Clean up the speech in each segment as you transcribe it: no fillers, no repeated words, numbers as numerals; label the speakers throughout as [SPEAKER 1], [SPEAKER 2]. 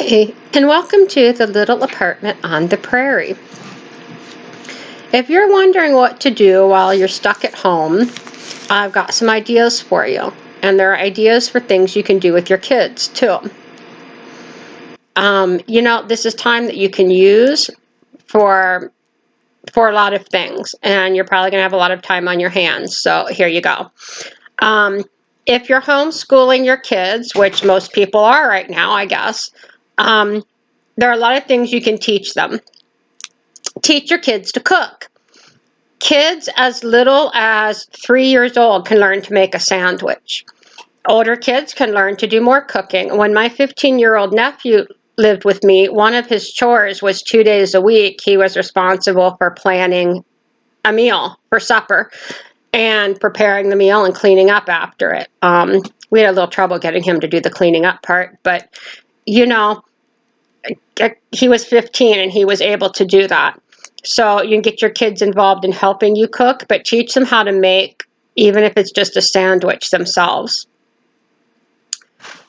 [SPEAKER 1] Hi, and welcome to the Little Apartment on the Prairie. If you're wondering what to do while you're stuck at home, I've got some ideas for you. And there are ideas for things you can do with your kids, too. This is time that you can use for a lot of things, and you're probably going to have a lot of time on your hands. So here you go. If you're homeschooling your kids, which most people are right now, I guess, there are a lot of things you can teach them. Teach your kids to cook. Kids as little as 3 years old can learn to make a sandwich. Older kids can learn to do more cooking. When my 15-year-old nephew lived with me, one of his chores was 2 days a week. He was responsible for planning a meal for supper and preparing the meal and cleaning up after it. We had a little trouble getting him to do the cleaning up part, but he was 15 and he was able to do that. So you can get your kids involved in helping you cook, but teach them how to make, even if it's just a sandwich themselves.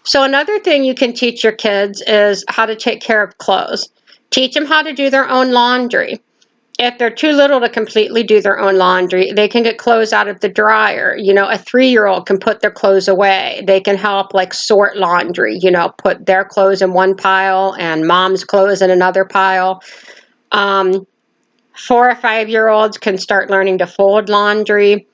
[SPEAKER 1] So another thing you can teach your kids is how to take care of clothes. Teach them how to do their own laundry. If they're too little to completely do their own laundry, they can get clothes out of the dryer. A 3-year-old can put their clothes away. They can help sort laundry, put their clothes in one pile and mom's clothes in another pile. 4 or 5-year-olds can start learning to fold laundry.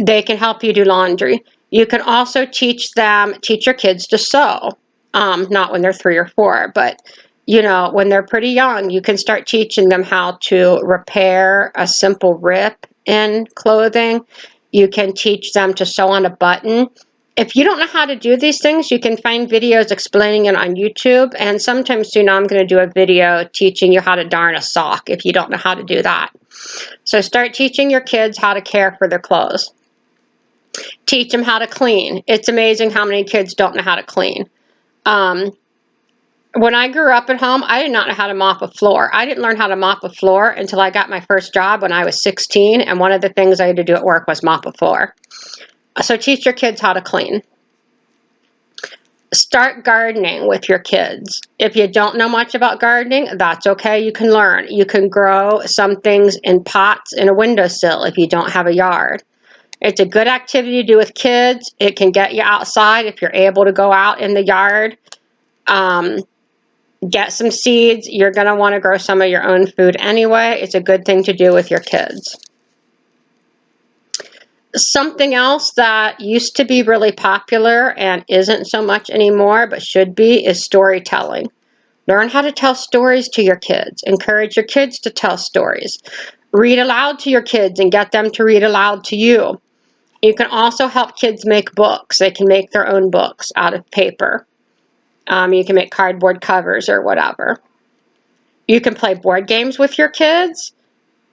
[SPEAKER 1] They can help you do laundry. You can also teach your kids to sew. Not when they're 3 or 4, but when they're pretty young, you can start teaching them how to repair a simple rip in clothing. You can teach them to sew on a button. If you don't know how to do these things, you can find videos explaining it on YouTube. And sometime soon I'm going to do a video teaching you how to darn a sock if you don't know how to do that. So start teaching your kids how to care for their clothes. Teach them how to clean. It's amazing how many kids don't know how to clean. When I grew up at home, I did not know how to mop a floor. I didn't learn how to mop a floor until I got my first job when I was 16, and one of the things I had to do at work was mop a floor. So teach your kids how to clean. Start gardening with your kids. If you don't know much about gardening, that's okay. You can learn. You can grow some things in pots in a windowsill if you don't have a yard. It's a good activity to do with kids. It can get you outside if you're able to go out in the yard. Get some seeds. You're going to want to grow some of your own food anyway. It's a good thing to do with your kids. Something else that used to be really popular and isn't so much anymore, but should be, is storytelling. Learn how to tell stories to your kids. Encourage your kids to tell stories. Read aloud to your kids and get them to read aloud to you. You can also help kids make books. They can make their own books out of paper. You can make cardboard covers or whatever. You can play board games with your kids.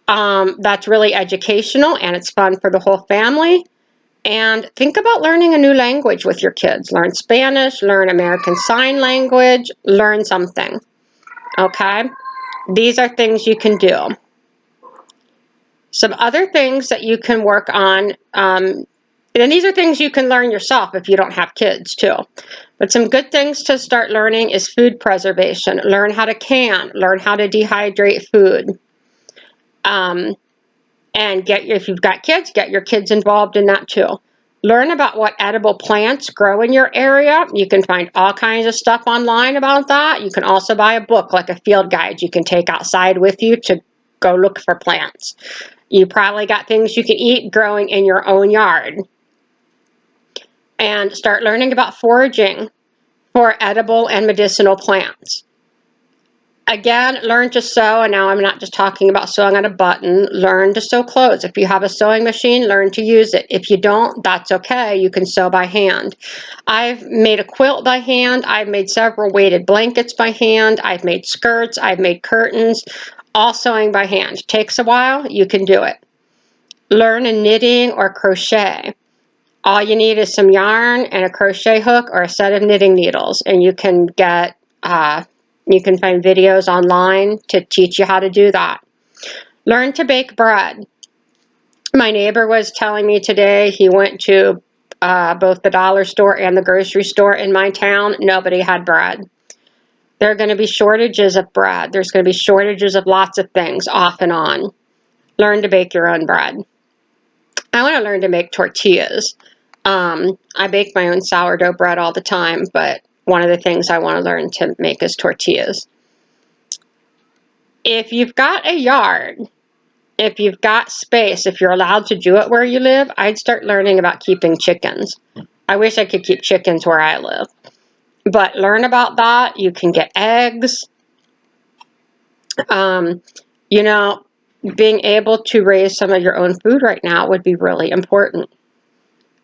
[SPEAKER 1] That's really educational and it's fun for the whole family. And think about learning a new language with your kids. Learn Spanish, learn American Sign Language, learn something. Okay? These are things you can do. Some other things that you can work on, and these are things you can learn yourself if you don't have kids too. But some good things to start learning is food preservation. Learn how to can, learn how to dehydrate food. And if you've got kids, get your kids involved in that too. Learn about what edible plants grow in your area. You can find all kinds of stuff online about that. You can also buy a book, like a field guide you can take outside with you to go look for plants. You probably got things you can eat growing in your own yard. And start learning about foraging for edible and medicinal plants. Again, learn to sew, and now I'm not just talking about sewing on a button. Learn to sew clothes. If you have a sewing machine, learn to use it. If you don't, that's okay. You can sew by hand. I've made a quilt by hand. I've made several weighted blankets by hand. I've made skirts. I've made curtains, all sewing by hand. It takes a while. You can do it. Learn a knitting or crochet. All you need is some yarn and a crochet hook or a set of knitting needles, and you can find videos online to teach you how to do that. Learn to bake bread. My neighbor was telling me today he went to both the dollar store and the grocery store in my town. Nobody had bread. There are going to be shortages of bread. There's going to be shortages of lots of things off and on. Learn to bake your own bread. I want to learn to make tortillas. I bake my own sourdough bread all the time, but one of the things I want to learn to make is tortillas. If you've got a yard, if you've got space, if you're allowed to do it where you live, I'd start learning about keeping chickens. I wish I could keep chickens where I live. But learn about that. You can get eggs. You know, being able to raise some of your own food right now would be really important.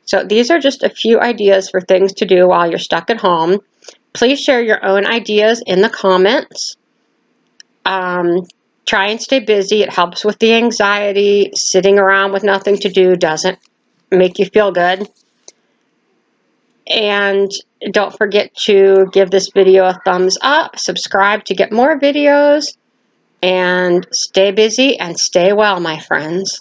[SPEAKER 1] So these are just a few ideas for things to do while you're stuck at home. Please share your own ideas in the comments. Try and stay busy. It helps with the anxiety. Sitting around with nothing to do doesn't make you feel good. And don't forget to give this video a thumbs up, subscribe to get more videos, and stay busy and stay well, my friends.